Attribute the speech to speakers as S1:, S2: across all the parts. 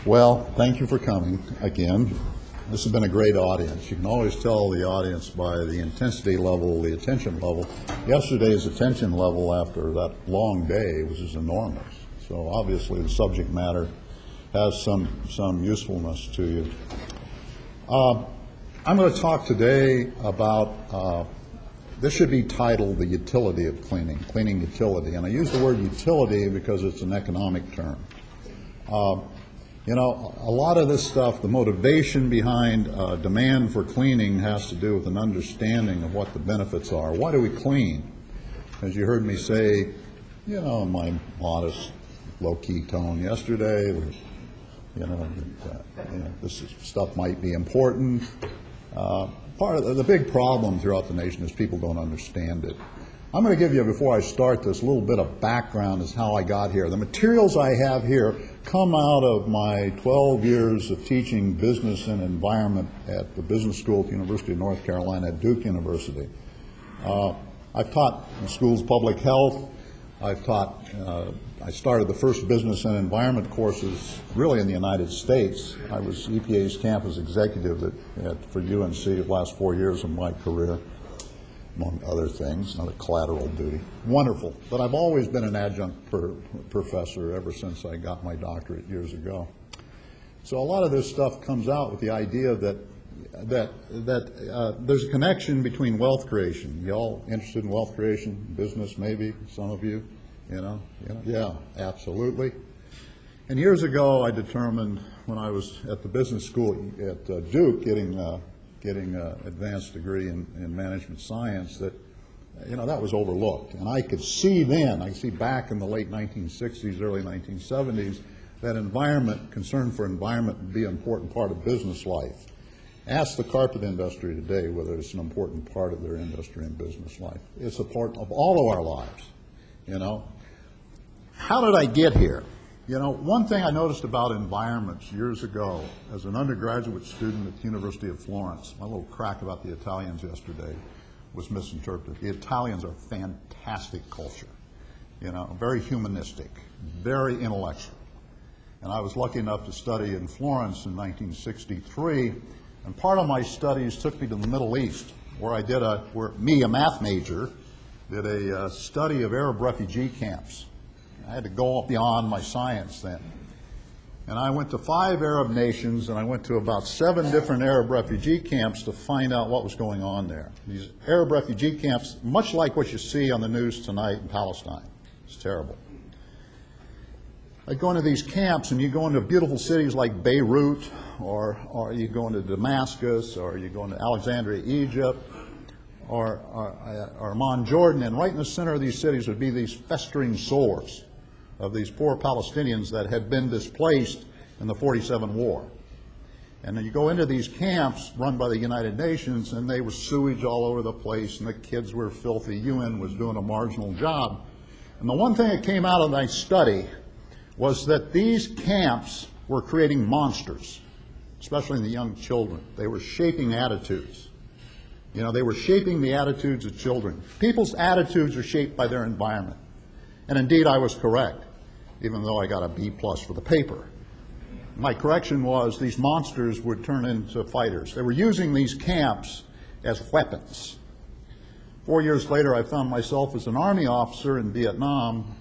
S1: Well, thank you for coming again. This has been a great audience. You can always tell the audience by the intensity level, the attention level. Yesterday's attention level after that long day was just enormous. So obviously the subject matter has some usefulness to you. I'm going to talk today about, this should be titled The Utility of Cleaning, Cleaning Utility. And I use the word utility because it's an economic term. You know, a lot of this stuff, the motivation behind demand for cleaning has to do with an understanding of what the benefits are. Why do we clean? As you heard me say, you know, in my modest, low-key tone yesterday, this stuff might be important. Part of the big problem throughout the nation is people don't understand it. I'm going to give you, before I start this, a little bit of background as how I got here. The materials I have here come out of my 12 years of teaching business and environment at the business school at the University of North Carolina at Duke University. I've taught in schools public health. I've taught, I started the first business and environment courses really in the United States. I was EPA's campus executive for UNC the last 4 years of my career, among other things, another collateral duty. Wonderful. But I've always been an adjunct professor ever since I got my doctorate years ago. So a lot of this stuff comes out with the idea that there's a connection between wealth creation. You all interested in wealth creation, business maybe, some of you, yeah, absolutely. And years ago I determined when I was at the business school at Duke getting an advanced degree in management science that, that was overlooked. And I could see then, I could see back in the late 1960s, early 1970s, that concern for environment would be an important part of business life. Ask the carpet industry today whether it's an important part of their industry and business life. It's a part of all of our lives, How did I get here? One thing I noticed about environments years ago as an undergraduate student at the University of Florence, my little crack about the Italians yesterday was misinterpreted. The Italians are a fantastic culture, very humanistic, very intellectual. And I was lucky enough to study in Florence in 1963, and part of my studies took me to the Middle East, where a math major, did a study of Arab refugee camps. I had to go beyond my science then. And I went to 5 Arab nations, and I went to about 7 different Arab refugee camps to find out what was going on there. These Arab refugee camps, much like what you see on the news tonight in Palestine. It's terrible. I go into these camps, and you go into beautiful cities like Beirut, or you go into Damascus, or you go into Alexandria, Egypt, or Amman, Jordan, and right in the center of these cities would be these festering sores of these poor Palestinians that had been displaced in the 47 war. And then you go into these camps run by the United Nations, and they were sewage all over the place, and the kids were filthy. UN was doing a marginal job. And the one thing that came out of my study was that these camps were creating monsters, especially in the young children. They were shaping attitudes. They were shaping the attitudes of children. People's attitudes are shaped by their environment. And indeed, I was correct, even though I got a B+ for the paper. My correction was these monsters would turn into fighters. They were using these camps as weapons. 4 years later, I found myself as an Army officer in Vietnam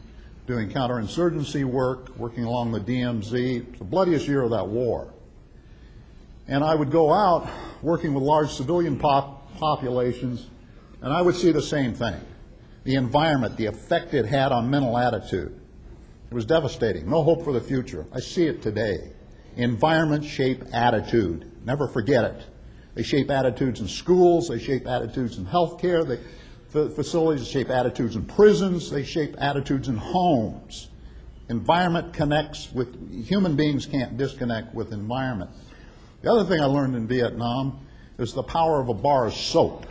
S1: doing counterinsurgency work, working along the DMZ. It was the bloodiest year of that war. And I would go out working with large civilian populations, and I would see the same thing. The environment, the effect it had on mental attitude. It was devastating. No hope for the future. I see it today. Environment shape attitude. Never forget it. They shape attitudes in schools. They shape attitudes in healthcare. Facilities shape attitudes in prisons. They shape attitudes in homes. Environment connects with, human beings can't disconnect with environment. The other thing I learned in Vietnam is the power of a bar of soap.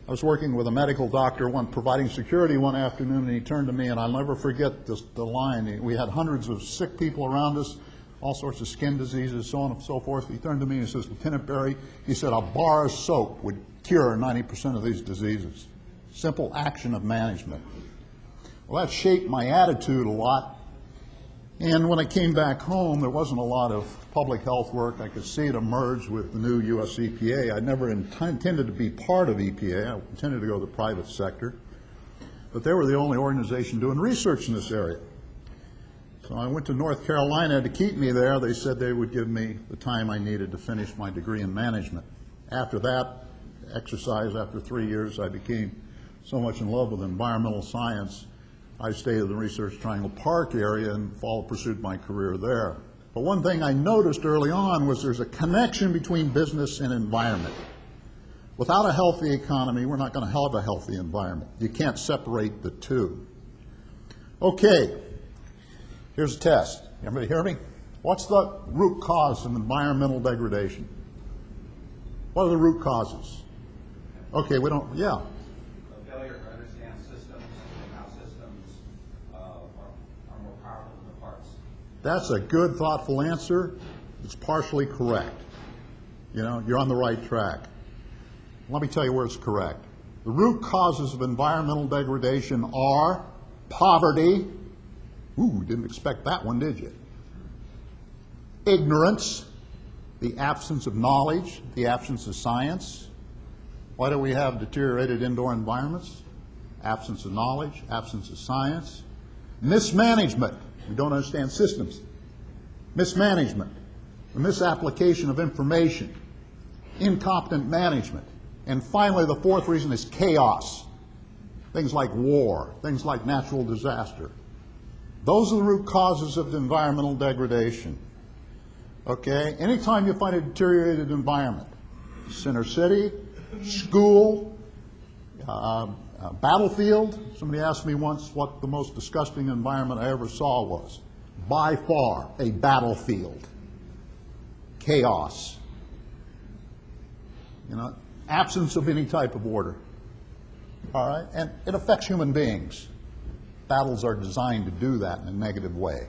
S1: I was working with a medical doctor, providing security one afternoon, and he turned to me, and I'll never forget the line. We had hundreds of sick people around us, all sorts of skin diseases, so on and so forth. He turned to me and he says, "Lieutenant Barry," he said, "a bar of soap would cure 90% of these diseases." Simple action of management. Well, that shaped my attitude a lot. And when I came back home, there wasn't a lot of public health work. I could see it emerge with the new U.S. EPA. I never intended to be part of EPA. I intended to go to the private sector. But they were the only organization doing research in this area. So I went to North Carolina to keep me there. They said they would give me the time I needed to finish my degree in management. After that exercise, after 3 years, I became so much in love with environmental science, I stayed in the Research Triangle Park area and pursued my career there. But one thing I noticed early on was there's a connection between business and environment. Without a healthy economy, we're not going to have a healthy environment. You can't separate the two. Okay, here's a test. Everybody hear me? What's the root cause of environmental degradation? What are the root causes? Okay, we don't, yeah.
S2: The failure to understand systems and how systems are more powerful than the parts.
S1: That's a good, thoughtful answer. It's partially correct. You know, you're on the right track. Let me tell you where it's correct. The root causes of environmental degradation are poverty. Ooh, didn't expect that one, did you? Ignorance, the absence of knowledge, the absence of science. Why do we have deteriorated indoor environments? Absence of knowledge, absence of science. Mismanagement. We don't understand systems. Mismanagement, the misapplication of information, incompetent management. And finally, the fourth reason is chaos. Things like war, things like natural disaster. Those are the root causes of environmental degradation. Okay? Anytime you find a deteriorated environment, Center City, school, battlefield. Somebody asked me once what the most disgusting environment I ever saw was. By far, a battlefield. Chaos. You know, absence of any type of order. All right? And it affects human beings. Battles are designed to do that in a negative way.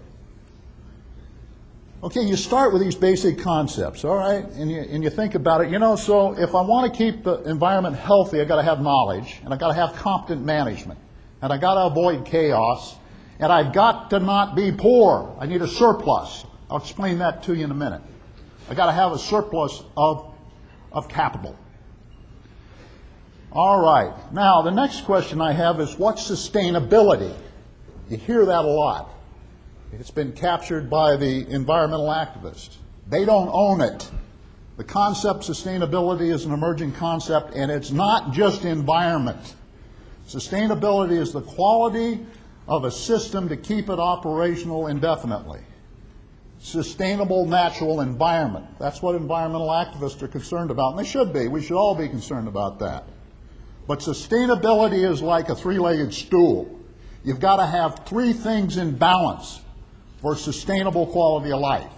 S1: Okay, you start with these basic concepts, all right? And you think about it. You know, so if I want to keep the environment healthy, I've got to have knowledge, and I've got to have competent management, and I've got to avoid chaos, and I've got to not be poor. I need a surplus. I'll explain that to you in a minute. I've got to have a surplus of capital. All right. Now, the next question I have is, what's sustainability? You hear that a lot. It's been captured by the environmental activists. They don't own it. The concept sustainability is an emerging concept, and it's not just environment. Sustainability is the quality of a system to keep it operational indefinitely. Sustainable natural environment. That's what environmental activists are concerned about, and they should be. We should all be concerned about that. But sustainability is like a three-legged stool. You've got to have three things in balance for sustainable quality of life.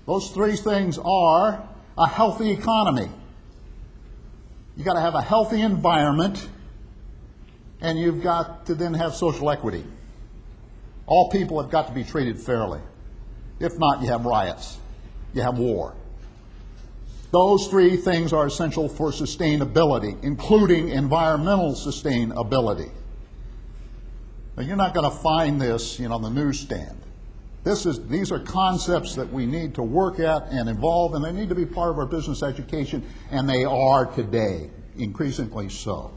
S1: Those three things are a healthy economy. You've got to have a healthy environment, and you've got to then have social equity. All people have got to be treated fairly. If not, you have riots. You have war. Those three things are essential for sustainability, including environmental sustainability. Now, you're not going to find this, on the newsstand. These are concepts that we need to work at and evolve, and they need to be part of our business education, and they are today, increasingly so.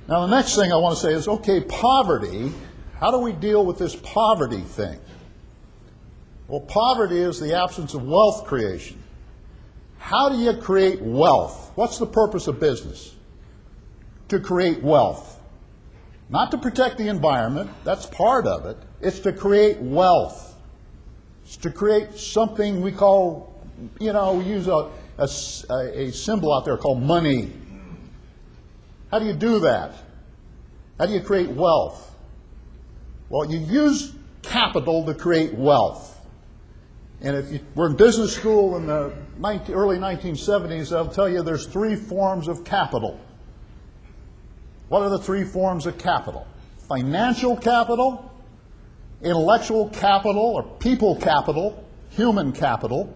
S1: Now, the next thing I want to say is, okay, poverty. How do we deal with this poverty thing? Well, poverty is the absence of wealth creation. How do you create wealth? What's the purpose of business? To create wealth. Not to protect the environment, that's part of it. It's to create wealth. It's to create something we call, we use a symbol out there called money. How do you do that? How do you create wealth? Well, you use capital to create wealth. And if you were in business school in the early 1970s, I'll tell you there's three forms of capital. What are the three forms of capital? Financial capital, intellectual capital or people capital, human capital,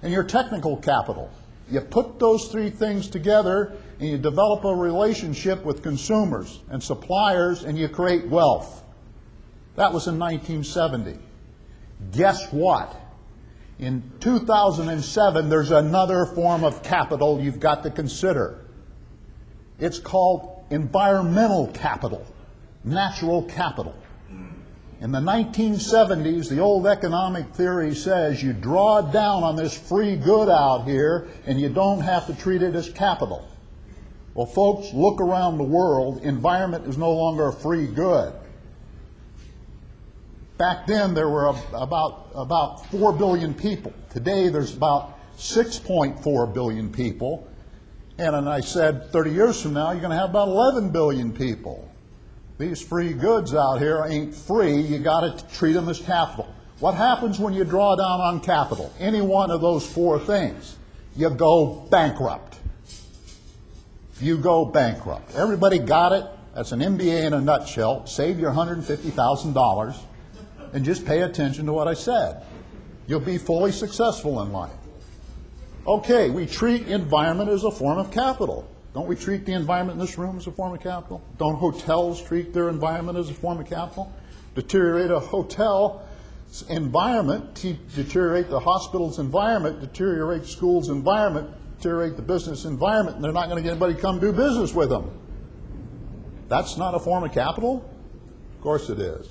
S1: and your technical capital. You put those three things together and you develop a relationship with consumers and suppliers and you create wealth. That was in 1970. Guess what? In 2007, there's another form of capital you've got to consider. It's called environmental capital, natural capital. In the 1970s, the old economic theory says you draw down on this free good out here and you don't have to treat it as capital. Well, folks, look around the world. Environment is no longer a free good. Back then, there were about 4 billion people. Today, there's about 6.4 billion people. And I said 30 years from now, you're going to have about 11 billion people. These free goods out here ain't free. You got to treat them as capital. What happens when you draw down on capital? Any one of those 4 things. You go bankrupt. You go bankrupt. Everybody got it? That's an MBA in a nutshell. Save your $150,000 and just pay attention to what I said. You'll be fully successful in life. Okay, we treat environment as a form of capital. Don't we treat the environment in this room as a form of capital? Don't hotels treat their environment as a form of capital? Deteriorate a hotel's environment, deteriorate the hospital's environment, deteriorate school's environment, deteriorate the business environment, and they're not going to get anybody to come do business with them. That's not a form of capital? Of course it is.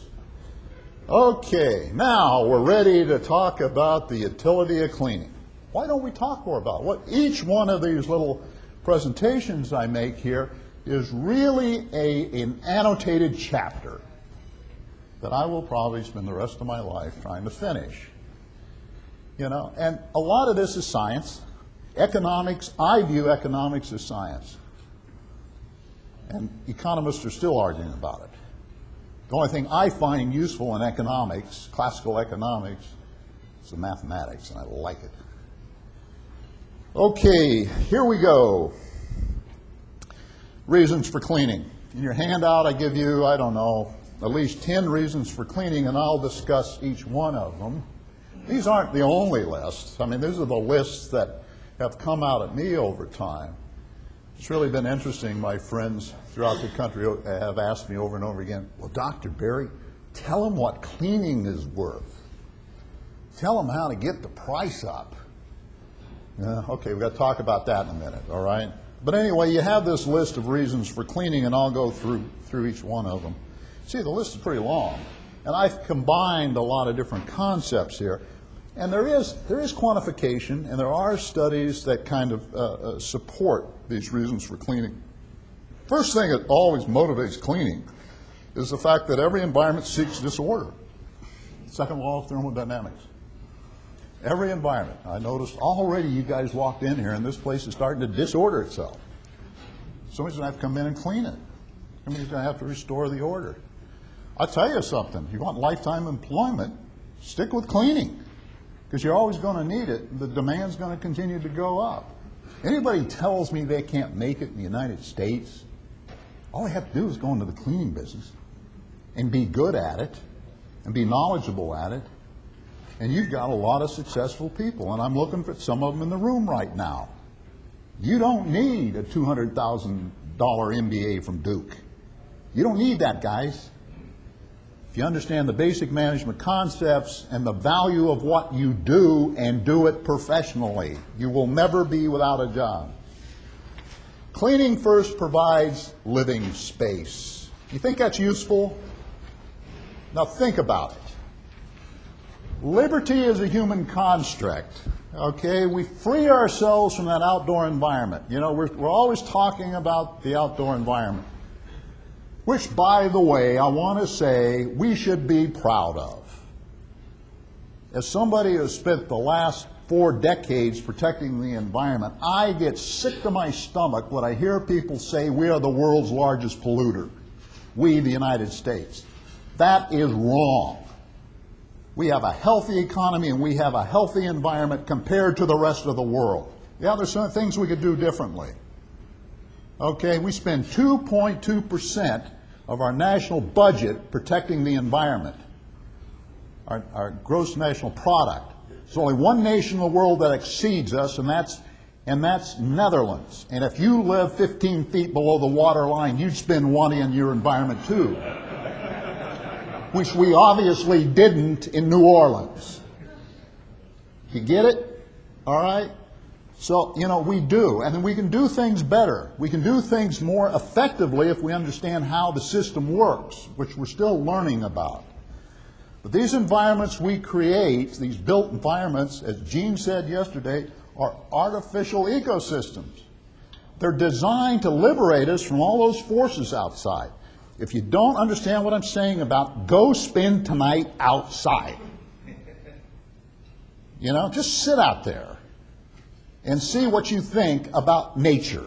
S1: Okay, now we're ready to talk about the utility of cleaning. Why don't we talk more about it? What each one of these little presentations I make here is really an annotated chapter that I will probably spend the rest of my life trying to finish. You know, and a lot of this is science. Economics, I view economics as science. And economists are still arguing about it. The only thing I find useful in economics, classical economics, is the mathematics, and I like it. Okay, here we go. Reasons for cleaning. In your handout, I give you, I don't know, at least 10 reasons for cleaning, and I'll discuss each one of them. These aren't the only lists. I mean, these are the lists that have come out at me over time. It's really been interesting. My friends throughout the country have asked me over and over again, well, Dr. Berry, tell them what cleaning is worth. Tell them how to get the price up. Okay, we've got to talk about that in a minute, all right? But anyway, you have this list of reasons for cleaning, and I'll go through each one of them. See, the list is pretty long, and I've combined a lot of different concepts here. And there is quantification, and there are studies that kind of support these reasons for cleaning. First thing that always motivates cleaning is the fact that every environment seeks disorder. Second law of thermodynamics. Every environment. I noticed already you guys walked in here and this place is starting to disorder itself. Somebody's going to have to come in and clean it. Somebody's going to have to restore the order. I'll tell you something. If you want lifetime employment, stick with cleaning because you're always going to need it. The demand's going to continue to go up. Anybody tells me they can't make it in the United States, all they have to do is go into the cleaning business and be good at it and be knowledgeable at it. And you've got a lot of successful people, and I'm looking for some of them in the room right now. You don't need a $200,000 MBA from Duke. You don't need that, guys. If you understand the basic management concepts and the value of what you do and do it professionally, you will never be without a job. Cleaning first provides living space. You think that's useful? Now think about it. Liberty is a human construct, okay? We free ourselves from that outdoor environment. You know, we're always talking about the outdoor environment, which, by the way, I want to say we should be proud of. As somebody who has spent the last 4 decades protecting the environment, I get sick to my stomach when I hear people say we are the world's largest polluter, we, the United States. That is wrong. We have a healthy economy and we have a healthy environment compared to the rest of the world. Yeah, there's some things we could do differently. Okay, we spend 2.2% of our national budget protecting the environment, our gross national product. There's only one nation in the world that exceeds us, and that's Netherlands. And if you live 15 feet below the water line, you'd spend money on your environment too. which we obviously didn't in New Orleans. You get it? All right? So, we do, and then we can do things better. We can do things more effectively if we understand how the system works, which we're still learning about. But these environments we create, these built environments, as Gene said yesterday, are artificial ecosystems. They're designed to liberate us from all those forces outside. If you don't understand what I'm saying about go spend tonight outside, just sit out there and see what you think about nature.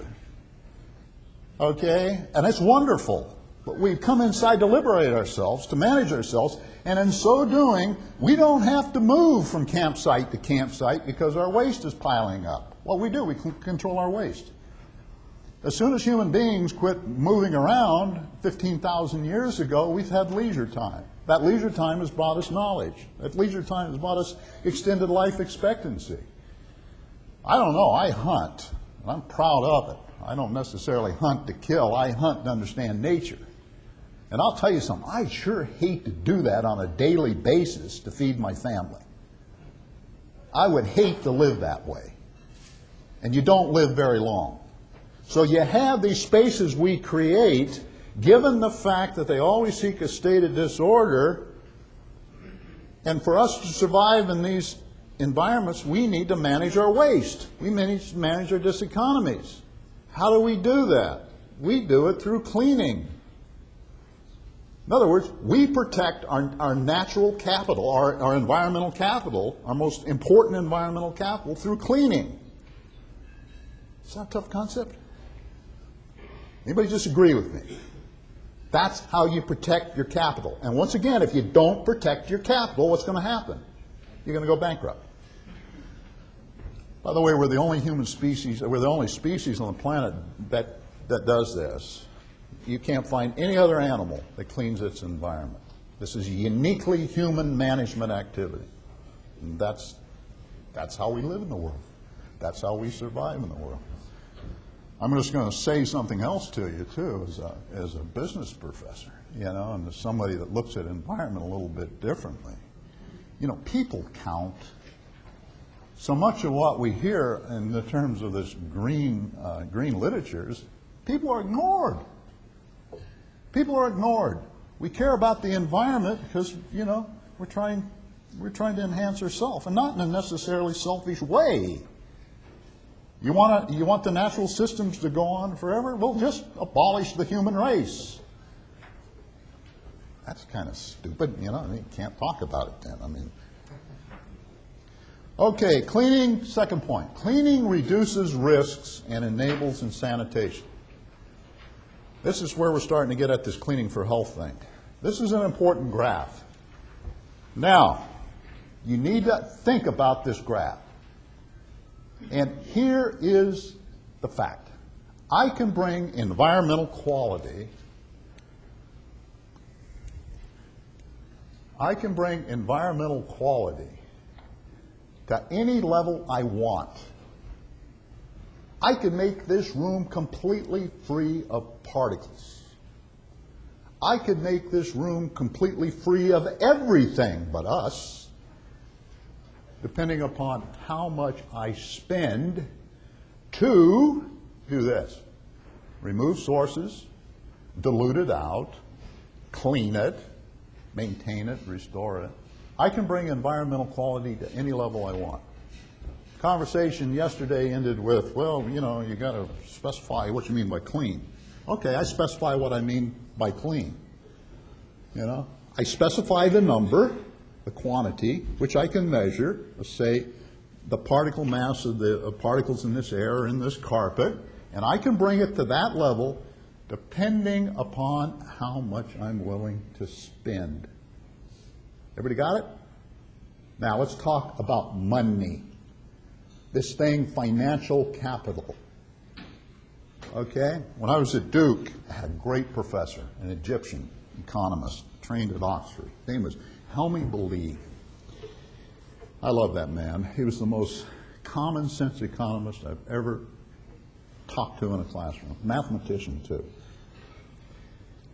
S1: Okay? And it's wonderful. But we come inside to liberate ourselves, to manage ourselves, and in so doing, we don't have to move from campsite to campsite because our waste is piling up. Well, we do. We control our waste. As soon as human beings quit moving around 15,000 years ago, we've had leisure time. That leisure time has brought us knowledge. That leisure time has brought us extended life expectancy. I don't know, I hunt, and I'm proud of it. I don't necessarily hunt to kill, I hunt to understand nature. And I'll tell you something, I sure hate to do that on a daily basis to feed my family. I would hate to live that way. And you don't live very long. So you have these spaces we create, given the fact that they always seek a state of disorder, and for us to survive in these environments, we need to manage our waste. We manage our diseconomies. How do we do that? We do it through cleaning. In other words, we protect our natural capital, our environmental capital, our most important environmental capital, through cleaning. Is that a tough concept? Anybody disagree with me? That's how you protect your capital. And once again, if you don't protect your capital, what's going to happen? You're going to go bankrupt. By the way, we're the only species on the planet that does this. You can't find any other animal that cleans its environment. This is a uniquely human management activity. And that's how we live in the world. That's how we survive in the world. I'm just going to say something else to you, too, as a business professor, and as somebody that looks at environment a little bit differently. People count. So much of what we hear in the terms of this green literatures, people are ignored. People are ignored. We care about the environment because, we're trying to enhance ourselves, and not in a necessarily selfish way. You want the natural systems to go on forever? Well, just abolish the human race. That's kind of stupid, you can't talk about it then. Okay, cleaning, second point. Cleaning reduces risks and enables sanitation. This is where we're starting to get at this cleaning for health thing. This is an important graph. Now, you need to think about this graph. And here is the fact. I can bring environmental quality. I can bring environmental quality to any level I want. I can make this room completely free of particles. I could make this room completely free of everything but us, depending upon how much I spend to do this. Remove sources, dilute it out, clean it, maintain it, restore it. I can bring environmental quality to any level I want. Conversation yesterday ended with, well, you got to specify what you mean by clean. Okay, I specify what I mean by clean. I specify the number, the quantity, which I can measure, let's say the particle mass of the particles in this air or in this carpet, and I can bring it to that level depending upon how much I'm willing to spend. Everybody got it? Now let's talk about money. This thing, financial capital. Okay? When I was at Duke, I had a great professor, an Egyptian economist, trained at Oxford. His name was Helmi Bali. I love that man. He was the most common sense economist I've ever talked to in a classroom. Mathematician, too.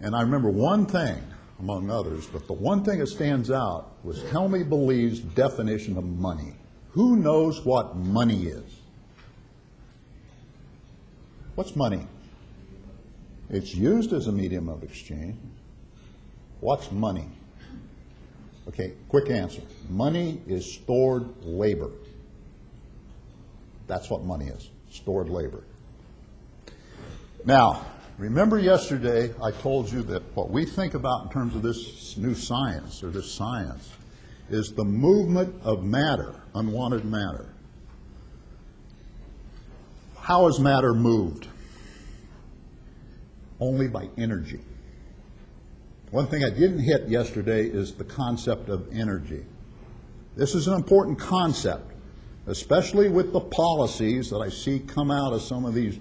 S1: And I remember one thing among others, but the one thing that stands out was Helmy Believe's definition of money. Who knows what money is? What's money? It's used as a medium of exchange. What's money? Okay, quick answer. Money is stored labor. That's what money is, stored labor. Now, remember yesterday I told you that what we think about in terms of this new science, or this science, is the movement of matter, unwanted matter. How is matter moved? Only by energy. One thing I didn't hit yesterday is the concept of energy. This is an important concept, especially with the policies that I see come out of some of these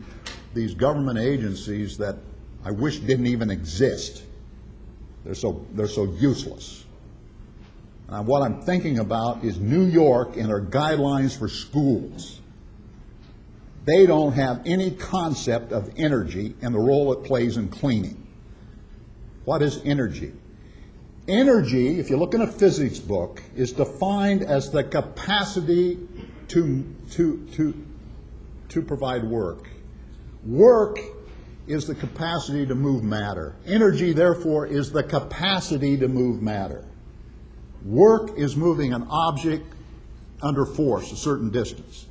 S1: government agencies that I wish didn't even exist. They're so useless. And what I'm thinking about is New York and their guidelines for schools. They don't have any concept of energy and the role it plays in cleaning. What is energy? Energy, if you look in a physics book, is defined as the capacity to provide work. Work is the capacity to move matter. Energy, therefore, is the capacity to move matter. Work is moving an object under force a certain distance.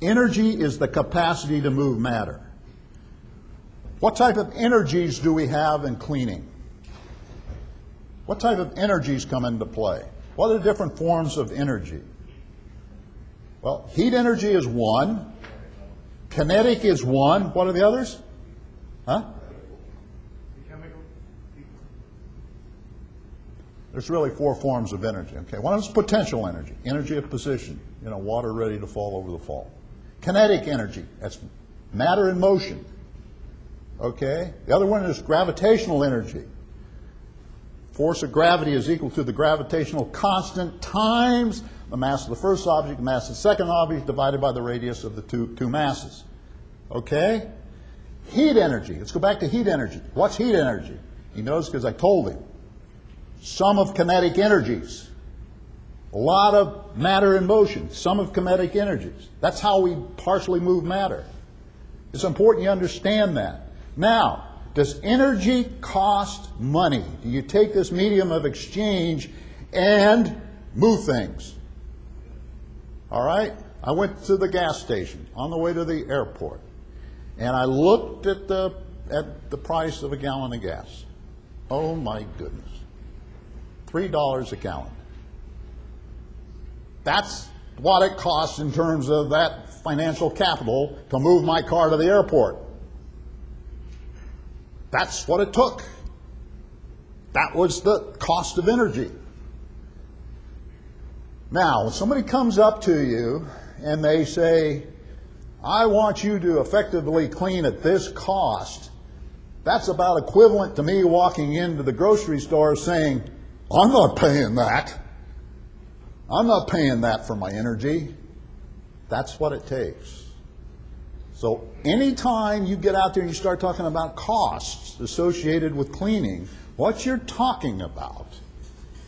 S1: Energy is the capacity to move matter. What type of energies do we have in cleaning? What type of energies come into play? What are the different forms of energy? Well, heat energy is one. Kinetic is one. What are the others? Huh? There's really four forms of energy. Okay, one is potential energy, energy of position, water ready to fall over the fall. Kinetic energy, that's matter in motion. Okay, the other one is gravitational energy. Force of gravity is equal to the gravitational constant times the mass of the first object, the mass of the second object, divided by the radius of the two masses. Okay? Heat energy. Let's go back to heat energy. What's heat energy? He knows because I told him. Sum of kinetic energies. A lot of matter in motion. Sum of kinetic energies. That's how we partially move matter. It's important you understand that. Now, does energy cost money? Do you take this medium of exchange and move things? All right? I went to the gas station on the way to the airport, and I looked at the price of a gallon of gas. Oh my goodness. $3 a gallon. That's what it costs in terms of that financial capital to move my car to the airport. That's what it took. That was the cost of energy. Now, when somebody comes up to you and they say, I want you to effectively clean at this cost, that's about equivalent to me walking into the grocery store saying, I'm not paying that. I'm not paying that for my energy. That's what it takes. So anytime you get out there and you start talking about costs associated with cleaning, what you're talking about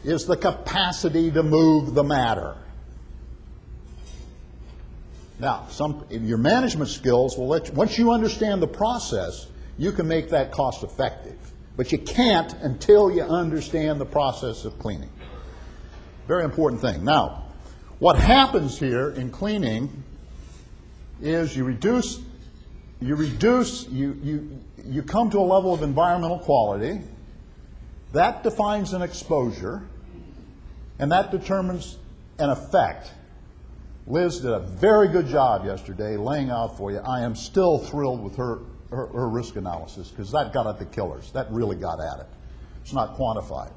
S1: is the capacity to move the matter. Now, your management skills will let you, once you understand the process, you can make that cost effective. But you can't until you understand the process of cleaning. Very important thing. Now, what happens here in cleaning is you come to a level of environmental quality. That defines an exposure, and that determines an effect. Liz did a very good job yesterday laying out for you. I am still thrilled with her risk analysis, because that got at the killers. That really got at it. It's not quantified.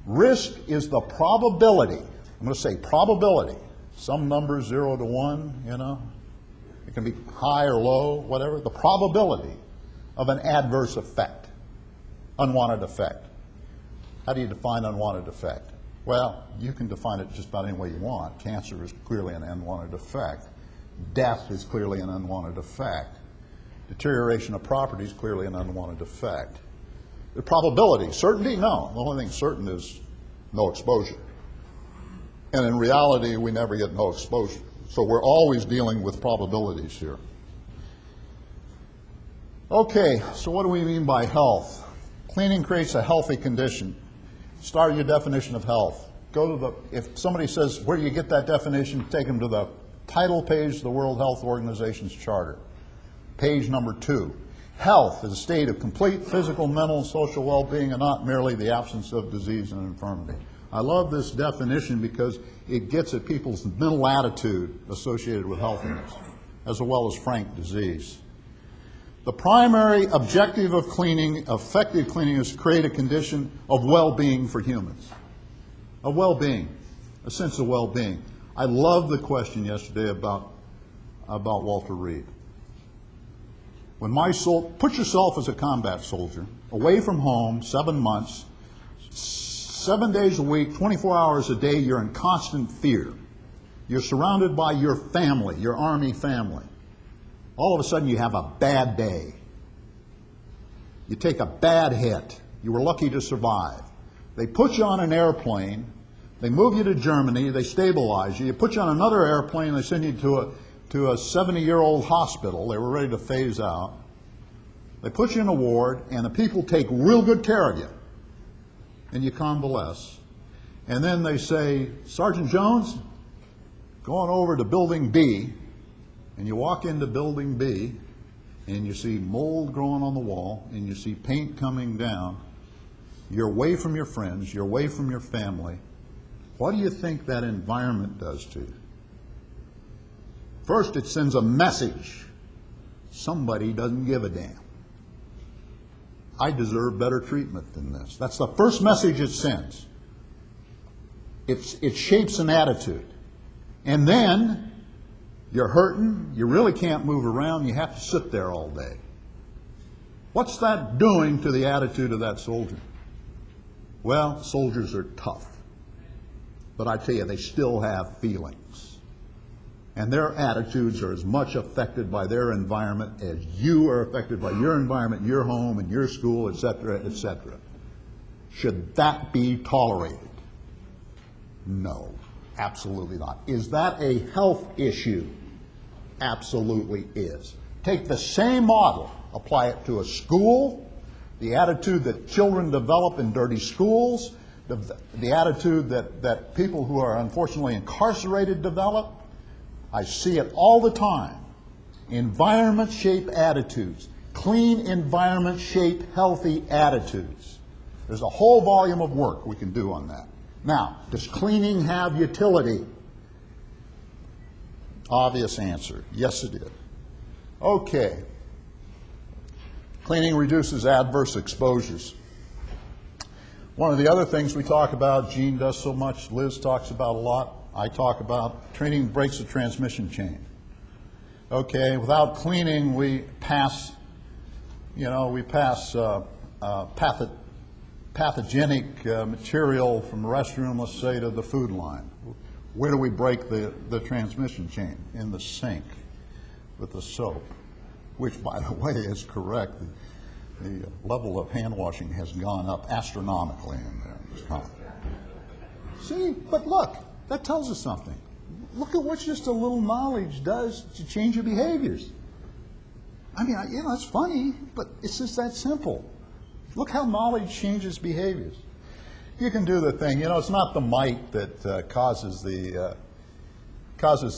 S1: Risk is the probability. I'm going to say probability. Some numbers 0 to 1, It can be high or low, whatever. The probability of an adverse effect, unwanted effect. How do you define unwanted effect? Well, you can define it just about any way you want. Cancer is clearly an unwanted effect. Death is clearly an unwanted effect. Deterioration of property is clearly an unwanted effect. The probability, certainty, no. The only thing certain is no exposure. And in reality, we never get no exposure. So we're always dealing with probabilities here. Okay, so what do we mean by health? Cleaning creates a healthy condition. Start your definition of health. Go to the, if somebody says, where do you get that definition, take them to the title page of the World Health Organization's charter. Page number 2. Health is a state of complete physical, mental, and social well-being, and not merely the absence of disease and infirmity. I love this definition because it gets at people's mental attitude associated with healthiness, as well as frank disease. The primary objective of cleaning, effective cleaning, is to create a condition of well-being for humans. Of well-being, a sense of well-being. I love the question yesterday about Walter Reed. When my soul, put yourself as a combat soldier, away from home, 7 months, 7 days a week, 24 hours a day, you're in constant fear. You're surrounded by your family, your Army family. All of a sudden you have a bad day. You take a bad hit. You were lucky to survive. They put you on an airplane, they move you to Germany, they stabilize you, you put you on another airplane, they send you to a 70-year-old hospital, they were ready to phase out. They put you in a ward, and the people take real good care of you, and you convalesce. And then they say, Sergeant Jones, going over to Building B, and you walk into Building B, and you see mold growing on the wall, and you see paint coming down. You're away from your friends, you're away from your family. What do you think that environment does to you? First, it sends a message. Somebody doesn't give a damn. I deserve better treatment than this. That's the first message it sends. It shapes an attitude. And then you're hurting, you really can't move around, you have to sit there all day. What's that doing to the attitude of that soldier? Well, soldiers are tough. But I tell you, they still have feelings. And their attitudes are as much affected by their environment as you are affected by your environment, your home, and your school, etc., etc. Should that be tolerated? No, absolutely not. Is that a health issue? Absolutely is. Take the same model, apply it to a school, the attitude that children develop in dirty schools, the attitude that people who are unfortunately incarcerated develop. I see it all the time. Environment shape attitudes. Clean environment shape healthy attitudes. There's a whole volume of work we can do on that. Now, does cleaning have utility? Obvious answer. Yes, it did. Okay. Cleaning reduces adverse exposures. One of the other things we talk about, Gene does so much, Liz talks about a lot, I talk about, cleaning breaks the transmission chain. Okay, without cleaning, we pass pathogenic material from the restroom, let's say, to the food line. Where do we break the transmission chain? In the sink with the soap, which, by the way, is correct. The level of hand washing has gone up astronomically in there. See, but look, that tells us something. Look at what just a little knowledge does to change your behaviors. I mean, it's funny, but it's just that simple. Look how knowledge changes behaviors. You can do the thing. It's not the mite that causes the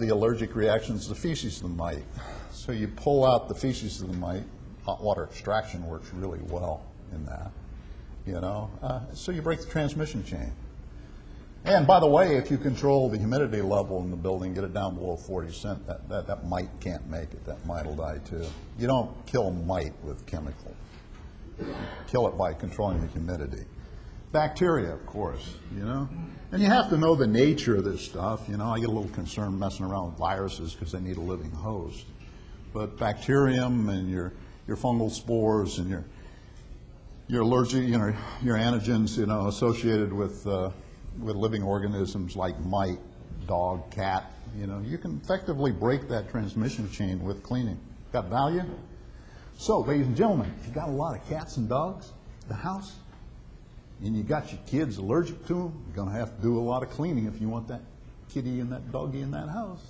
S1: allergic reactions. It's the feces of the mite. So you pull out the feces of the mite. Hot water extraction works really well in that. So you break the transmission chain. And by the way, if you control the humidity level in the building, get it down below 40%, that mite can't make it. That mite will die too. You don't kill mite with chemical. You kill it by controlling the humidity. Bacteria, of course, And you have to know the nature of this stuff. I get a little concerned messing around with viruses because they need a living host. But bacterium and your fungal spores and your allergic, your antigens, associated with living organisms like mite, dog, cat, you can effectively break that transmission chain with cleaning. Got value? So, ladies and gentlemen, if you've got a lot of cats and dogs, the house, and you got your kids allergic to them, you're going to have to do a lot of cleaning if you want that kitty and that doggy in that house.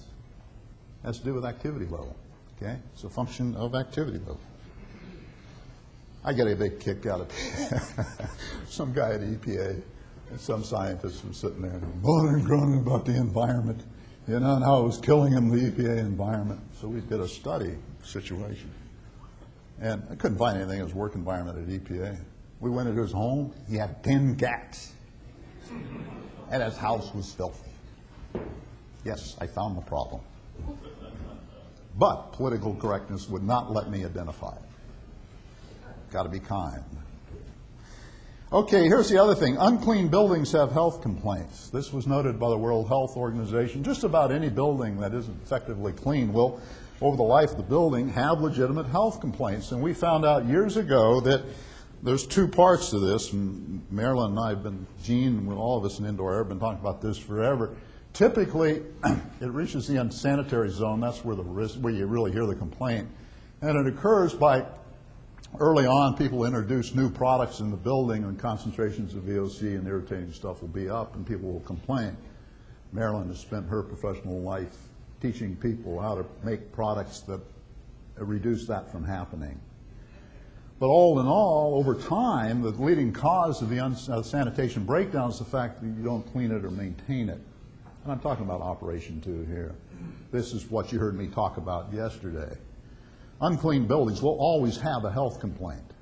S1: Has to do with activity level. Okay? It's a function of activity level. I get a big kick out of some guy at EPA and some scientist was sitting there moaning and groaning about the environment, you know, and how it was killing him, the EPA environment. So we did a study situation. And I couldn't find anything in his work environment at EPA. We went into his home, he had 10 cats. And his house was filthy. Yes, I found the problem. But political correctness would not let me identify it. Got to be kind. Okay, here's the other thing. Unclean buildings have health complaints. This was noted by the World Health Organization. Just about any building that isn't effectively clean will, over the life of the building, have legitimate health complaints. And we found out years ago that there's two parts to this. And Marilyn and I have been, Gene, all of us in indoor air have been talking about this forever. Typically, it reaches the unsanitary zone. That's where where you really hear the complaint. And it occurs by early on, people introduce new products in the building, and concentrations of VOC and irritating stuff will be up, and people will complain. Marilyn has spent her professional life teaching people how to make products that reduce that from happening. But all in all, over time, the leading cause of the sanitation breakdown is the fact that you don't clean it or maintain it. And I'm talking about Operation 2 here. This is what you heard me talk about yesterday. Unclean buildings will always have a health complaint.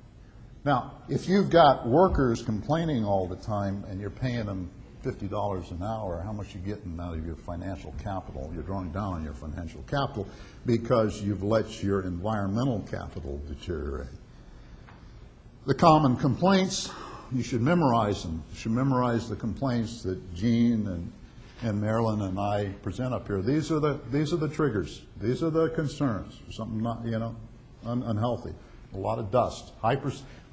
S1: Now, if you've got workers complaining all the time and you're paying them $50 an hour, how much are you getting out of your financial capital? You're drawing down on your financial capital because you've let your environmental capital deteriorate. The common complaints, you should memorize them. You should memorize the complaints that Gene and Marilyn and I present up here. These are the triggers. These are the concerns. Something not, unhealthy. A lot of dust.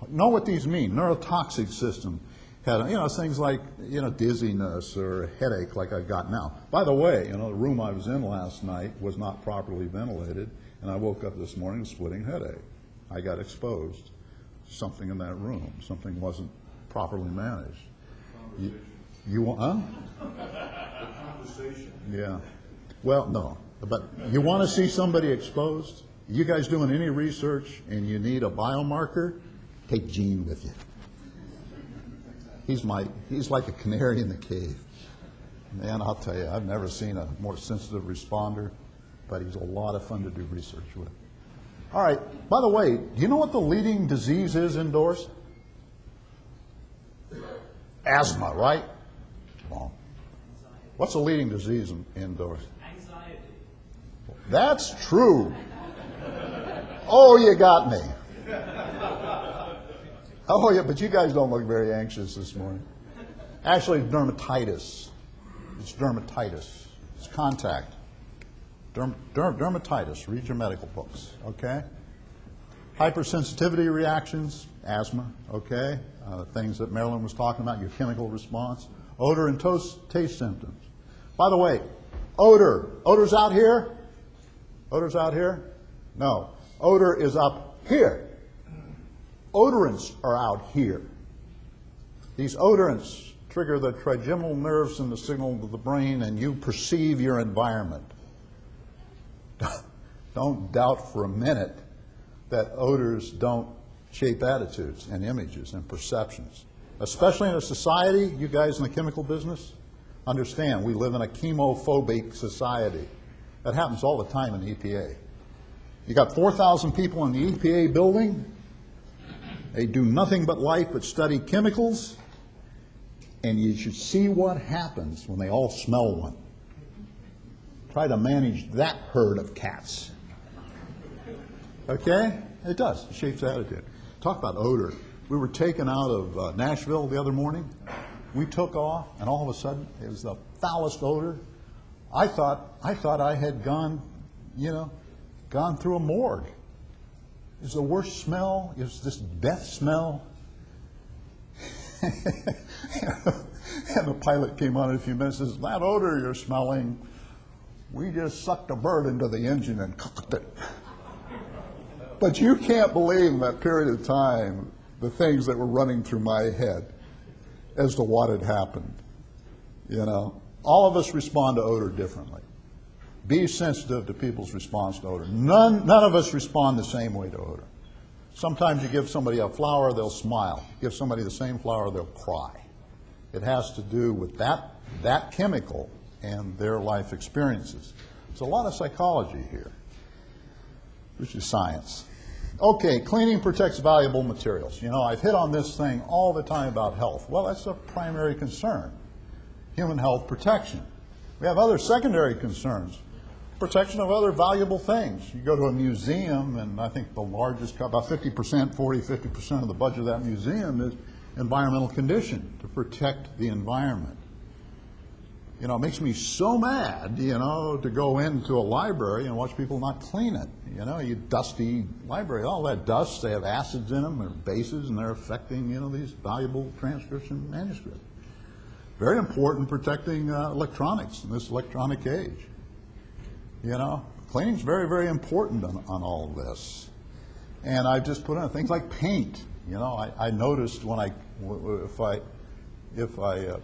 S1: Know what these mean. Neurotoxic system. Had, things like, dizziness or a headache like I've got now. By the way, the room I was in last night was not properly ventilated, and I woke up this morning with a splitting headache. I got exposed to something in that room. Something wasn't properly managed. You want, huh? Conversation. Yeah. Well, no. But you want to see somebody exposed? You guys doing any research and you need a biomarker? Take Gene with you. He's like a canary in the cave. Man, I'll tell you, I've never seen a more sensitive responder, but he's a lot of fun to do research with. All right. By the way, do you know what the leading disease is indoors? Asthma, right? Wrong. What's the leading disease indoors?
S3: Anxiety.
S1: That's true. Oh, you got me. Oh, yeah, but you guys don't look very anxious this morning. Actually, dermatitis. It's dermatitis. It's contact. Dermatitis. Read your medical books, okay? Hypersensitivity reactions, asthma, okay? Things that Marilyn was talking about, your chemical response. Odor and taste symptoms. By the way, odor. Odor's out here? Odor's out here? No. Odor is up here. Odorants are out here. These odorants trigger the trigeminal nerves and the signal to the brain, and you perceive your environment. Don't doubt for a minute that odors don't shape attitudes and images and perceptions. Especially in a society, you guys in the chemical business, understand we live in a chemophobic society. That happens all the time in the EPA. You got 4,000 people in the EPA building. They do nothing but life but study chemicals, and you should see what happens when they all smell one. Try to manage that herd of cats. Okay? It does. It shapes attitude. Talk about odor. We were taken out of Nashville the other morning. We took off, and all of a sudden, it was the foulest odor. I thought I had gone through a morgue. It was the worst smell. It was this death smell. And the pilot came on in a few minutes and says, that odor you're smelling, we just sucked a bird into the engine and cooked it. But you can't believe in that period of time, the things that were running through my head as to what had happened. You know, all of us respond to odor differently. Be sensitive to people's response to odor. None of us respond the same way to odor. Sometimes you give somebody a flower, they'll smile. Give somebody the same flower, they'll cry. It has to do with that chemical and their life experiences. There's a lot of psychology here, which is science. Okay, cleaning protects valuable materials. You know, I've hit on this thing all the time about health. Well, that's a primary concern, human health protection. We have other secondary concerns, protection of other valuable things. You go to a museum, and I think the largest, about 50%, 50% of the budget of that museum is environmental condition, to protect the environment. You know, it makes me so mad, you know, to go into a library and watch people not clean it. You know, you dusty library, all that dust, they have acids in them, or bases, and they're affecting, you know, these valuable transcripts and manuscripts. Very important protecting electronics in this electronic age. You know, cleaning's very, very important on all of this. And I've just put in things like paint. You know, I noticed when if I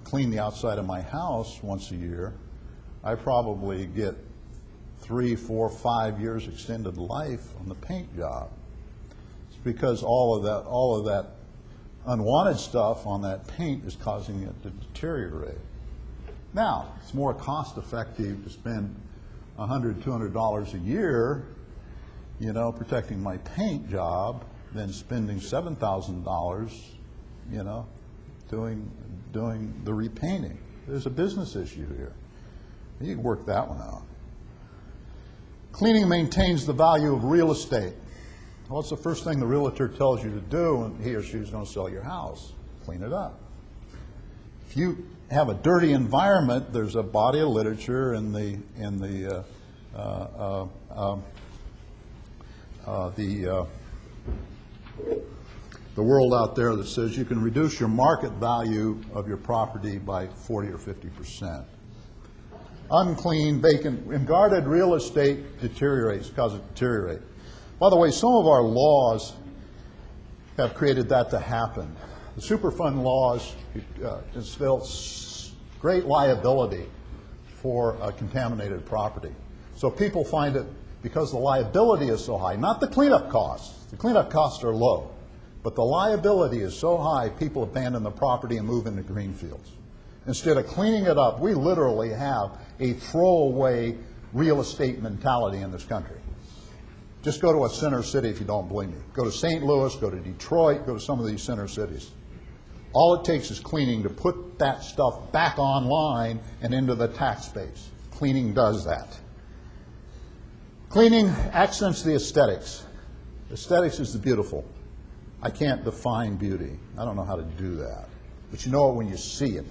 S1: clean the outside of my house once a year, I probably get 3, 4, 5 years extended life on the paint job. It's because all of that unwanted stuff on that paint is causing it to deteriorate. Now, it's more cost effective to spend $100, $200 a year, you know, protecting my paint job than spending $7,000, you know, doing the repainting. There's a business issue here. You can work that one out. Cleaning maintains the value of real estate. What's the first thing the realtor tells you to do when he or she is going to sell your house? Clean it up. If you have a dirty environment, there's a body of literature in the world out there that says you can reduce your market value of your property by 40 or 50%. Unclean, vacant, and guarded real estate deteriorates, causes it to deteriorate. By the way, some of our laws have created that to happen. The Superfund laws instill great liability for contaminated property. So people find it, because the liability is so high, not the cleanup costs. The cleanup costs are low. But the liability is so high, people abandon the property and move into green fields. Instead of cleaning it up, we literally have a throwaway real estate mentality in this country. Just go to a center city if you don't believe me. Go to St. Louis, go to Detroit, go to some of these center cities. All it takes is cleaning to put that stuff back online and into the tax base. Cleaning does that. Cleaning accents the aesthetics. Aesthetics is the beautiful. I can't define beauty. I don't know how to do that. But you know it when you see it.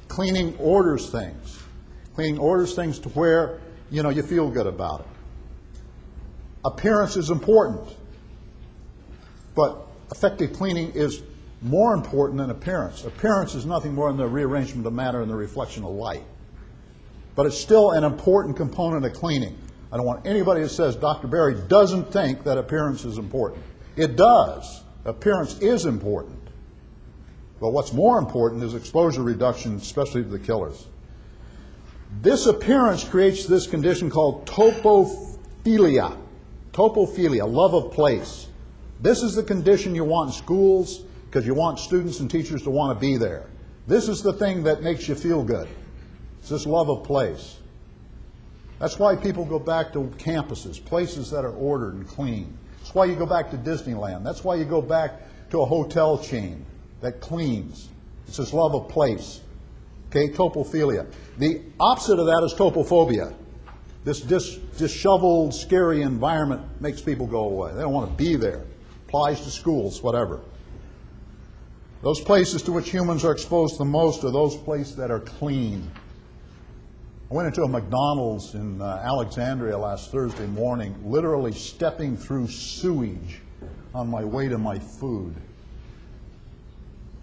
S1: Cleaning orders things. Cleaning orders things to where, you know, you feel good about it. Appearance is important. But effective cleaning is more important than appearance. Appearance is nothing more than the rearrangement of matter and the reflection of light. But it's still an important component of cleaning. I don't want anybody that says Dr. Berry doesn't think that appearance is important. It does. Appearance is important. But what's more important is exposure reduction, especially to the killers. This appearance creates this condition called topophilia. Topophilia, love of place. This is the condition you want in schools because you want students and teachers to want to be there. This is the thing that makes you feel good. It's this love of place. That's why people go back to campuses, places that are ordered and clean. That's why you go back to Disneyland. That's why you go back to a hotel chain that cleans. It's this love of place. Okay, topophilia. The opposite of that is topophobia. This disheveled, scary environment makes people go away. They don't want to be there. Applies to schools, whatever. Those places to which humans are exposed the most are those places that are clean. I went into a McDonald's in Alexandria last Thursday morning, literally stepping through sewage on my way to my food.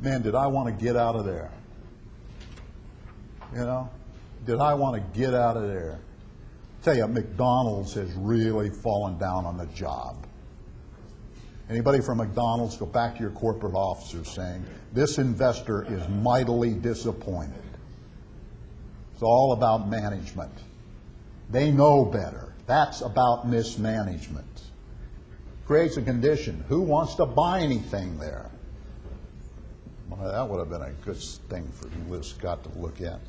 S1: Man, did I want to get out of there. You know? Did I want to get out of there? I tell you, McDonald's has really fallen down on the job. Anybody from McDonald's, go back to your corporate officers saying, this investor is mightily disappointed. It's all about management. They know better. That's about mismanagement. Creates a condition. Who wants to buy anything there? Well, that would have been a good thing for Liz Scott to look at.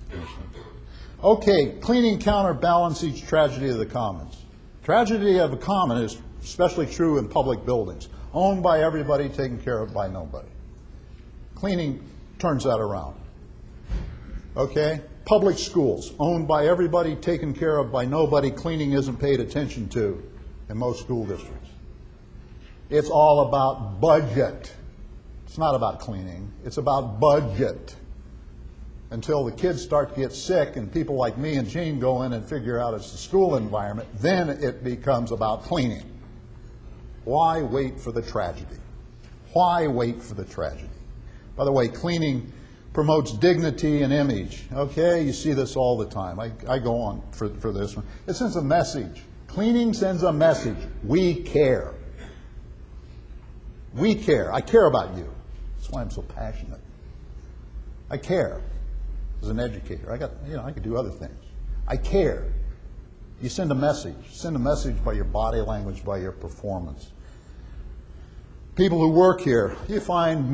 S1: Okay, cleaning counterbalance each tragedy of the commons. Tragedy of a common is especially true in public buildings. Owned by everybody, taken care of by nobody. Cleaning turns that around. Okay? Public schools, owned by everybody, taken care of by nobody, cleaning isn't paid attention to in most school districts. It's all about budget. It's not about cleaning. It's about budget. Until the kids start to get sick and people like me and Gene go in and figure out it's the school environment, then it becomes about cleaning. Why wait for the tragedy? Why wait for the tragedy? By the way, cleaning promotes dignity and image. Okay, you see this all the time. I go on for this one. It sends a message. Cleaning sends a message. We care. We care. I care about you. That's why I'm so passionate. I care. As an educator, I could do other things. I care. You send a message. Send a message by your body language, by your performance. People who work here, you find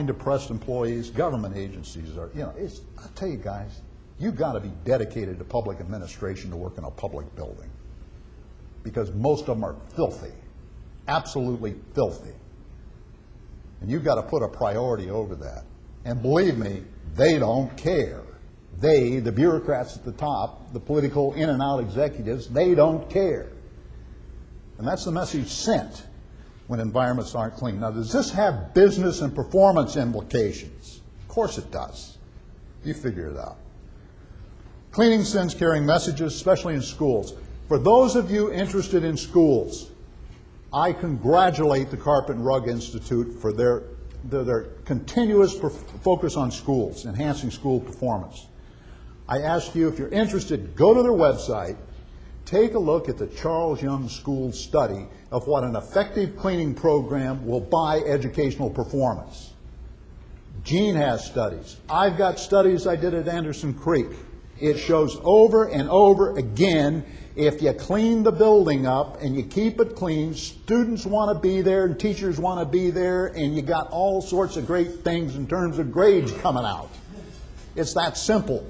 S1: depressed employees. Government agencies are, I tell you guys, you've got to be dedicated to public administration to work in a public building, because most of them are filthy, absolutely filthy, and you've got to put a priority over that. And believe me, they don't care. They, the bureaucrats at the top, the political in and out executives, they don't care. And that's the message sent when environments aren't clean. Now, does this have business and performance implications? Of course it does. You figure it out. Cleaning sends caring messages, especially in schools. For those of you interested in schools, I congratulate the Carpet and Rug Institute for their continuous focus on schools, enhancing school performance. I ask you, if you're interested, go to their website, take a look at the Charles Young School study of what an effective cleaning program will buy educational performance. Gene has studies. I've got studies I did at Anderson Creek. It shows over and over again, if you clean the building up and you keep it clean, students want to be there and teachers want to be there, and you got all sorts of great things in terms of grades coming out. It's that simple.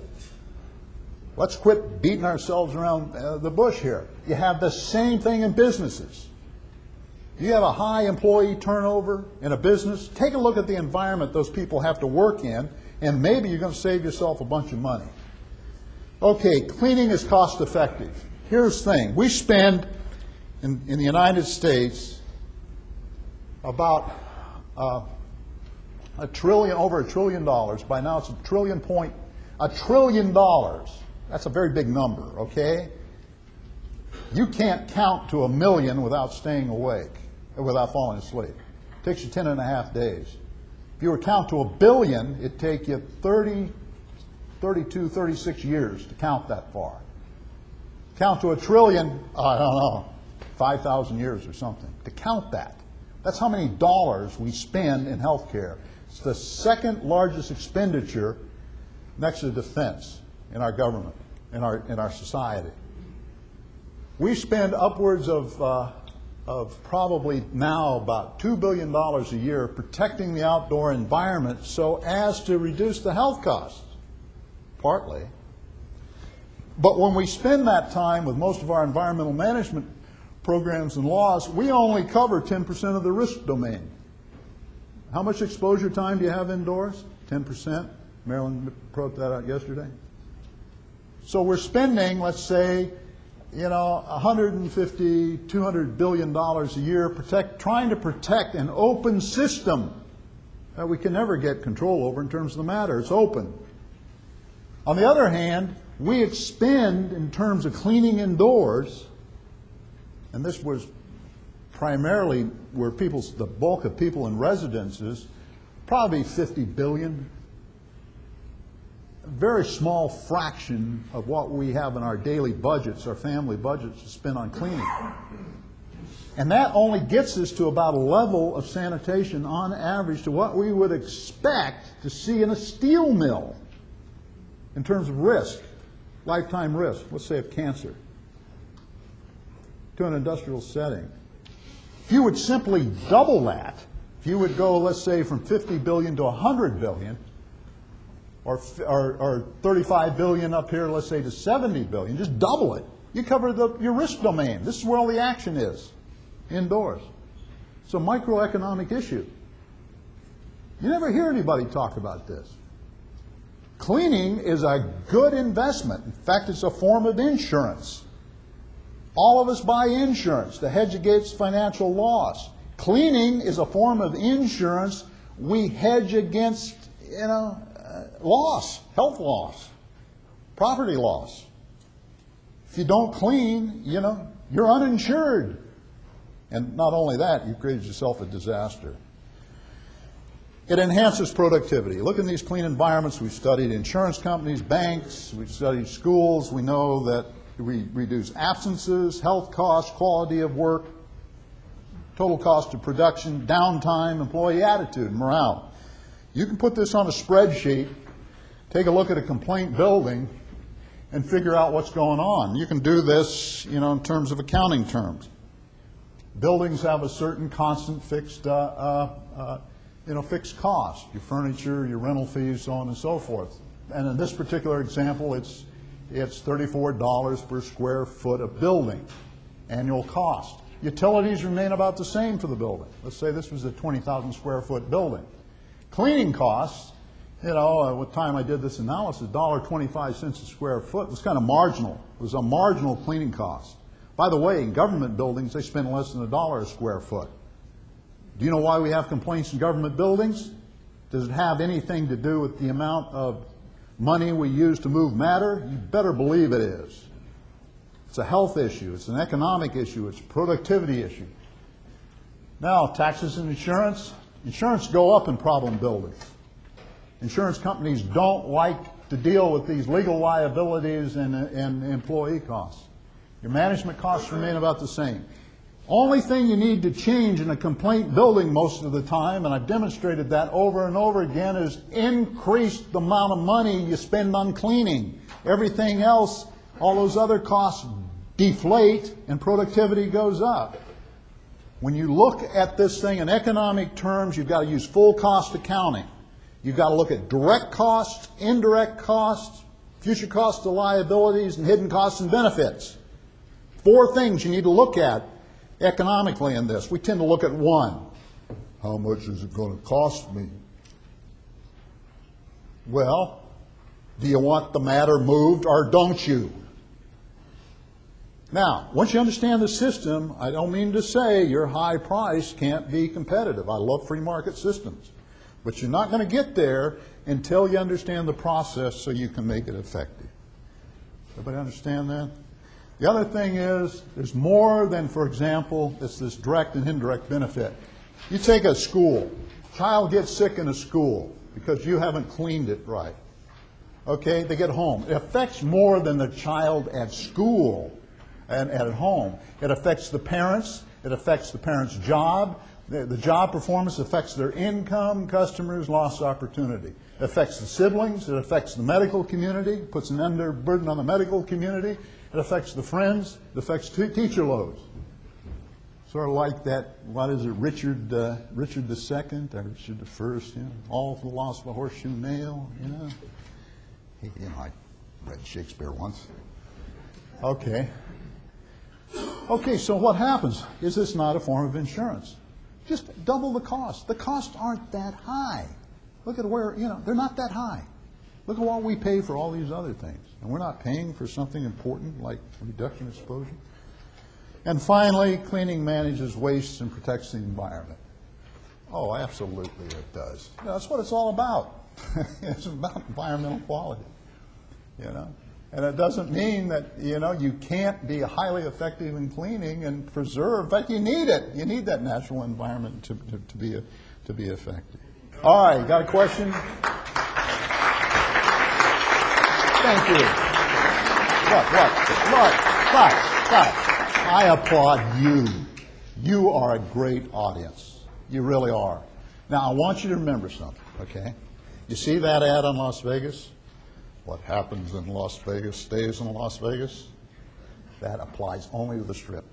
S1: Let's quit beating ourselves around the bush here. You have the same thing in businesses. You have a high employee turnover in a business, take a look at the environment those people have to work in, and maybe you're going to save yourself a bunch of money. Okay, cleaning is cost effective. Here's the thing. We spend in the United States about over $1 trillion. By now it's $1 trillion. That's a very big number, okay? You can't count to 1 million without staying awake, or without falling asleep. It takes you 10.5 days. If you were to count to 1 billion, it'd take you 30, 32, 36 years to count that far. Count to 1 trillion, I don't know, 5,000 years or something, to count that. That's how many dollars we spend in health care. It's the second largest expenditure next to defense in our government, in our society. We spend upwards of probably now about $2 billion a year protecting the outdoor environment so as to reduce the health costs, partly. But when we spend that time with most of our environmental management programs and laws, we only cover 10% of the risk domain. How much exposure time do you have indoors? 10%. Marilyn wrote that out yesterday. So we're spending, let's say, $150, $200 billion a year trying to protect an open system that we can never get control over in terms of the matter. It's open. On the other hand, we expend, in terms of cleaning indoors, and this was primarily where the bulk of people in residences, probably $50 billion. A very small fraction of what we have in our daily budgets, our family budgets, to spend on cleaning. And that only gets us to about a level of sanitation on average to what we would expect to see in a steel mill in terms of risk, lifetime risk, let's say of cancer, to an industrial setting. If you would simply double that, if you would go, let's say, from 50 billion to 100 billion, or 35 billion up here, let's say, to 70 billion, just double it. You cover your risk domain. This is where all the action is, indoors. It's a microeconomic issue. You never hear anybody talk about this. Cleaning is a good investment. In fact, it's a form of insurance. All of us buy insurance to hedge against financial loss. Cleaning is a form of insurance. We hedge against, loss, health loss, property loss. If you don't clean, you're uninsured. And not only that, you've created yourself a disaster. It enhances productivity. Look in these clean environments. We've studied insurance companies, banks, we've studied schools. We know that we reduce absences, health costs, quality of work, total cost of production, downtime, employee attitude, morale. You can put this on a spreadsheet, take a look at a complaint building, and figure out what's going on. You can do this, in terms of accounting terms. Buildings have a certain constant fixed, fixed cost, your furniture, your rental fees, so on and so forth. And in this particular example, it's $34 per square foot of building, annual cost. Utilities remain about the same for the building. Let's say this was a 20,000 square foot building. Cleaning costs, what time I did this analysis, $1.25 a square foot was kind of marginal. It was a marginal cleaning cost. By the way, in government buildings, they spend less than $1 a square foot. Do you know why we have complaints in government buildings? Does it have anything to do with the amount of money we use to move matter? You better believe it is. It's a health issue. It's an economic issue. It's a productivity issue. Now, taxes and insurance. Insurance go up in problem buildings. Insurance companies don't like to deal with these legal liabilities and employee costs. Your management costs remain about the same. Only thing you need to change in a complaint building most of the time, and I've demonstrated that over and over again, is increase the amount of money you spend on cleaning. Everything else, all those other costs deflate and productivity goes up. When you look at this thing in economic terms, you've got to use full cost accounting. You've got to look at direct costs, indirect costs, future costs of liabilities, and hidden costs and benefits. 4 things you need to look at economically in this. We tend to look at one. How much is it going to cost me? Well, do you want the matter moved or don't you? Now, once you understand the system, I don't mean to say your high price can't be competitive. I love free market systems. But you're not going to get there until you understand the process so you can make it effective. Everybody understand that? The other thing is, there's more than, for example, it's this direct and indirect benefit. You take a school. Child gets sick in a school because you haven't cleaned it right. Okay, they get home. It affects more than the child at school and at home. It affects the parents. It affects the parents' job. The job performance affects their income, customers, lost opportunity. It affects the siblings. It affects the medical community. It puts an under burden on the medical community. It affects the friends. It affects teacher loads. Sort of like that, what is it, Richard II or Richard I, all for the loss of a horseshoe nail, I read Shakespeare once. Okay, so what happens? Is this not a form of insurance? Just double the cost. The costs aren't that high. Look at where, they're not that high. Look at what we pay for all these other things. And we're not paying for something important like reduction of exposure. And finally, cleaning manages waste and protects the environment. Oh, absolutely it does. That's what it's all about. It's about environmental quality. And it doesn't mean that, you can't be highly effective in cleaning and preserve. In fact, you need it. You need that natural environment to be effective. All right, got a question? Thank you. What? I applaud you. You are a great audience. You really are. Now, I want you to remember something, okay? You see that ad on Las Vegas? What happens in Las Vegas stays in Las Vegas. That applies only to the Strip.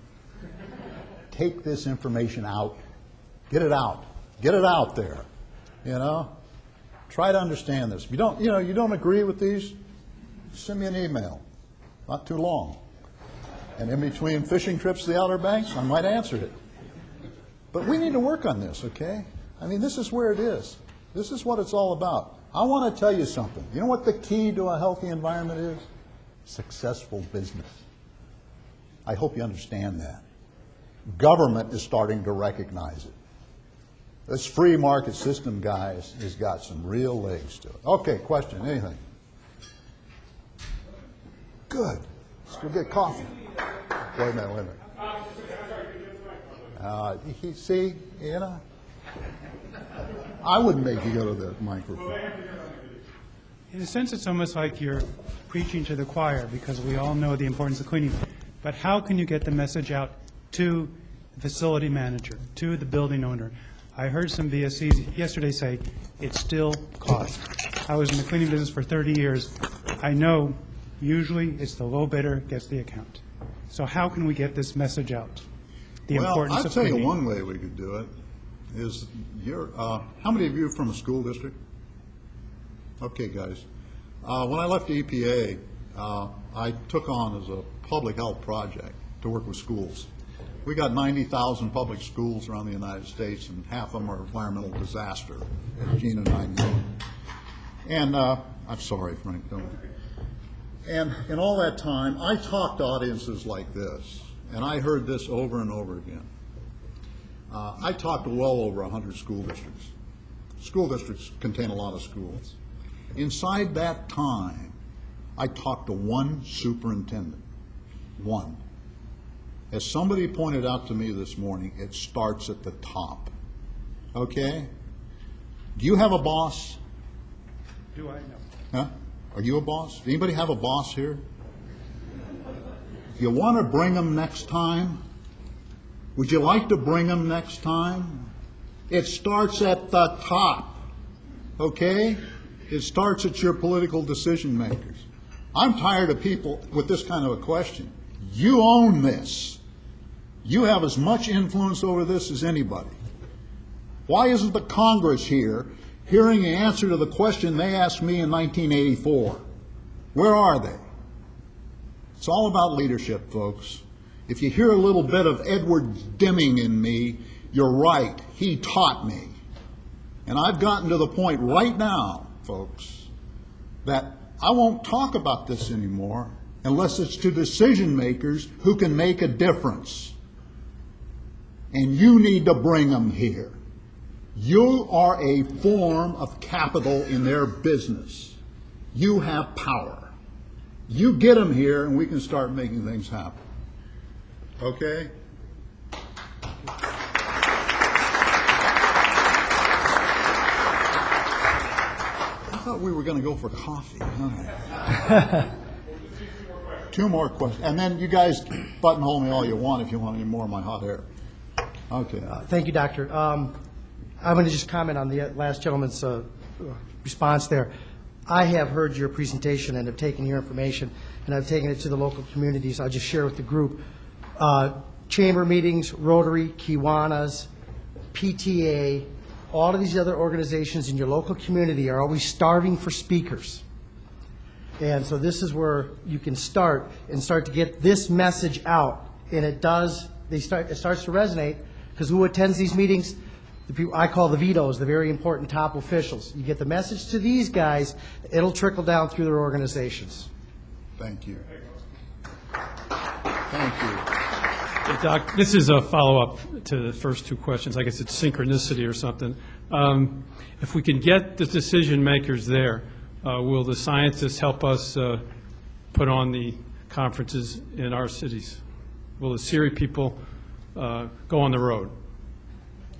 S1: Take this information out. Get it out. Get it out there. You know? Try to understand this. If you don't agree with these, send me an email. Not too long. And in between fishing trips to the Outer Banks, I might answer it. But we need to work on this, okay? I mean, this is where it is. This is what it's all about. I want to tell you something. You know what the key to a healthy environment is? Successful business. I hope you understand that. Government is starting to recognize it. This free market system, guys, has got some real legs to it. Okay, question, anything? Good. Let's go get coffee. Wait a minute. See, you know, I wouldn't make you go to the microphone.
S3: In a sense, it's almost like you're preaching to the choir, because we all know the importance of cleaning. But how can you get the message out to the facility manager, to the building owner? I heard some VSCs yesterday say it still costs. I was in the cleaning business for 30 years. I know usually it's the low bidder gets the account. So how can we get this message out? The importance
S1: I'll
S3: of
S1: tell
S3: cleaning.
S1: you one way we could do it is, how many of you are from a school district? Okay, guys. When I left the EPA, I took on as a public health project to work with schools. We got 90,000 public schools around the United States, and half of them are environmental disaster, as Gene and I know. And I'm sorry, Frank, don't. And in all that time, I talked to audiences like this, and I heard this over and over again. I talked to well over 100 school districts. School districts contain a lot of schools. Inside that time, I talked to one superintendent, one. As somebody pointed out to me this morning, it starts at the top. Okay? Do you have a boss?
S3: Do I know?
S1: Huh? Are you a boss? Does anybody have a boss here? If you want to bring them next time, would you like to bring them next time? It starts at the top. Okay? It starts at your political decision makers. I'm tired of people with this kind of a question. You own this. You have as much influence over this as anybody. Why isn't the Congress here hearing the answer to the question they asked me in 1984? Where are they? It's all about leadership, folks. If you hear a little bit of Edward Deming in me, you're right. He taught me. And I've gotten to the point right now, folks, that I won't talk about this anymore unless it's to decision makers who can make a difference. And you need to bring them here. You are a form of capital in their business. You have power. You get them here and we can start making things happen. Okay? I thought we were going to go for coffee. All right. Two more questions. And then you guys buttonhole me all you want if you want any more of my hot air. Okay.
S4: Thank you, Doctor. I'm going to just comment on the last gentleman's response there. I have heard your presentation and have taken your information, and I've taken it to the local communities. I'll just share with the group. Chamber meetings, Rotary, Kiwanis, PTA, all of these other organizations in your local community are always starving for speakers. And so this is where you can start to get this message out. And it starts to resonate, because who attends these meetings? The people I call the vetoes, the very important top officials. You get the message to these guys, it'll trickle down through their organizations.
S1: Thank you. Thank you.
S5: Hey, Doc, this is a follow-up to the first two questions. I guess it's synchronicity or something. If we can get the decision makers there, will the scientists help us put on the conferences in our cities? Will the CIRI people go on the road?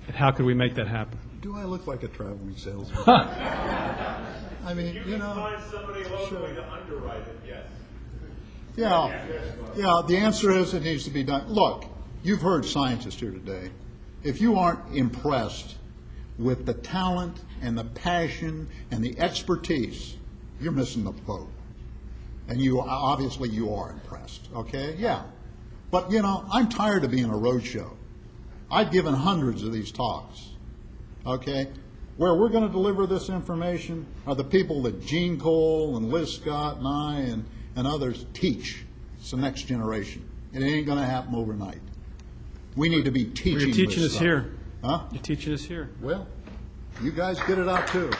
S5: And how could we make that happen?
S1: Do I look like a traveling salesman? I mean,
S6: You can find somebody locally to underwrite it, yes.
S1: Yeah, the answer is it needs to be done. Look, you've heard scientists here today. If you aren't impressed with the talent and the passion and the expertise, you're missing the boat. And obviously you are impressed, okay? Yeah. But, you know, I'm tired of being a roadshow. I've given hundreds of these talks, okay? Where we're going to deliver this information are the people that Gene Cole and Liz Scott and I and others teach. It's the next generation. It ain't going to happen overnight. We need to be teaching
S5: You're teaching
S1: this
S5: us
S1: stuff.
S5: here.
S1: Huh?
S5: You're teaching us here.
S1: Well, you guys get it out too.